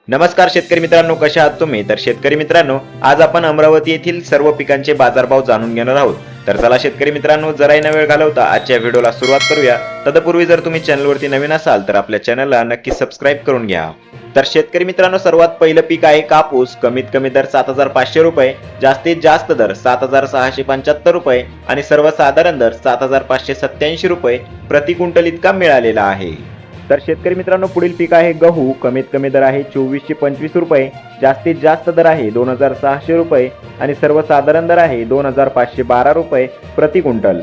नमस्कार शेतकरी मित्रांनो, कशा आहात तुम्ही? तर शेतकरी मित्रांनो, आज आपण अमरावती येथील सर्व पिकांचे बाजारभाव जाणून घेणार आहोत. तर चला शेतकरी मित्रांनो, जराही न वेळ घालवता आजच्या व्हिडिओला सुरुवात करूया. तदपूर्वी जर तुम्ही चॅनलवरती नवीन असाल तर आपल्या चॅनलला नक्की सबस्क्राईब करून घ्या. तर शेतकरी मित्रांनो, सर्वात पहिलं पीक आहे कापूस. कमीत कमी दर 7,500 रुपये, जास्तीत जास्त दर 7,675 रुपये आणि सर्वसाधारण दर 7,587 रुपये प्रति क्विंटल इतका मिळालेला आहे. तर शेतकरी मित्रांनो, पुढील पीक आहे गहू. कमीत कमी दर आहे 2425 रुपये, जास्तीत जास्त दर आहे 2,600 रुपये आणि सर्वसाधारण दर आहे 2,512 रुपये प्रति क्विंटल.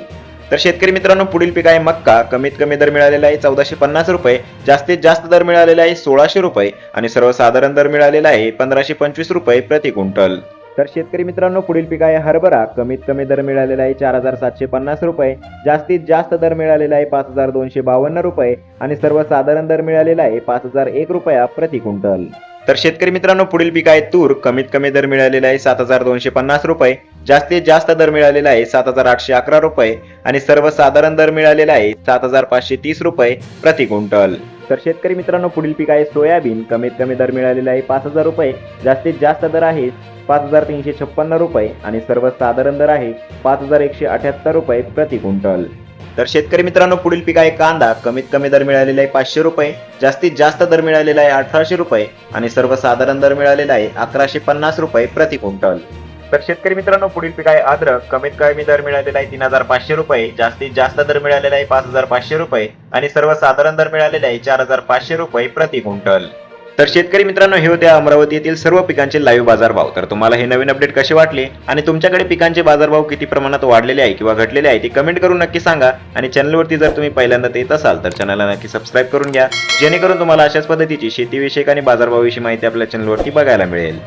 तर शेतकरी मित्रांनो, पुढील पीक आहे मक्का. कमीत कमी दर मिळालेला आहे 1450 रुपये, जास्तीत जास्त दर मिळालेला आहे 1600 रुपये आणि सर्वसाधारण दर मिळालेला आहे 1525 रुपये प्रति क्विंटल. तर शेतकरी मित्रांनो, पुढील पीक आहे हरभरा. कमीत कमी दर मिळालेला आहे 4,750 रुपये, जास्तीत जास्त दर मिळालेला आहे 5,252 रुपये आणि सर्वसाधारण दर मिळालेला आहे 5,001 रुपया प्रति क्विंटल. तर शेतकरी मित्रांनो, पुढील पीक आहे तूर. कमीत कमी दर मिळालेला आहे 7,250 रुपये, जास्तीत जास्त दर मिळालेला आहे 7,811 रुपये आणि सर्वसाधारण दर मिळालेला आहे 7,530 रुपये प्रति क्विंटल. तर शेतकरी मित्रांनो, पुढील पीक आहे सोयाबीन. कमीत कमी दर मिळालेला आहे 5,000 रुपये, जास्तीत जास्त दर आहे 5,356 रुपये आणि सर्वसाधारण दर आहे 5,178 रुपये प्रति क्विंटल. तर शेतकरी मित्रांनो, पुढील पीक आहे कांदा. कमीत कमी दर मिळालेला आहे 500 रुपये, जास्तीत जास्त दर मिळालेला आहे 1,800 रुपये आणि सर्वसाधारण दर मिळालेला आहे 1,150 रुपये प्रति क्विंटल. तर शेतकरी मित्रांनो, पुढील पीक आहे अद्रक. कमीत कमी दर मिळालेला आहे 3,500 रुपये, जास्तीत जास्त दर मिळालेला आहे 5,500 रुपये आणि सर्वसाधारण दर मिळालेला आहे 4,500 रुपये प्रति क्विंटल. तर शेतकरी मित्रांनो, हे होते अमरावती येथील सर्व पिकांचे लाईव्ह बाजारभाव. तर तुम्हाला हे नवीन अपडेट कसे वाटले आणि तुमच्याकडे पिकांचे बाजारभाव किती प्रमाणात वाढलेले आहे किंवा घटलेले आहे ते कमेंट करून नक्की सांगा. आणि चॅनलवरती जर तुम्ही पहिल्यांदा येत असाल तर चॅनलला नक्की सबस्क्राईब करून घ्या, जेणेकरून तुम्हाला अशाच पद्धतीची शेतीविषयक आणि बाजारभावाविषयी माहिती आपल्या चॅनलवरती बघायला मिळेल.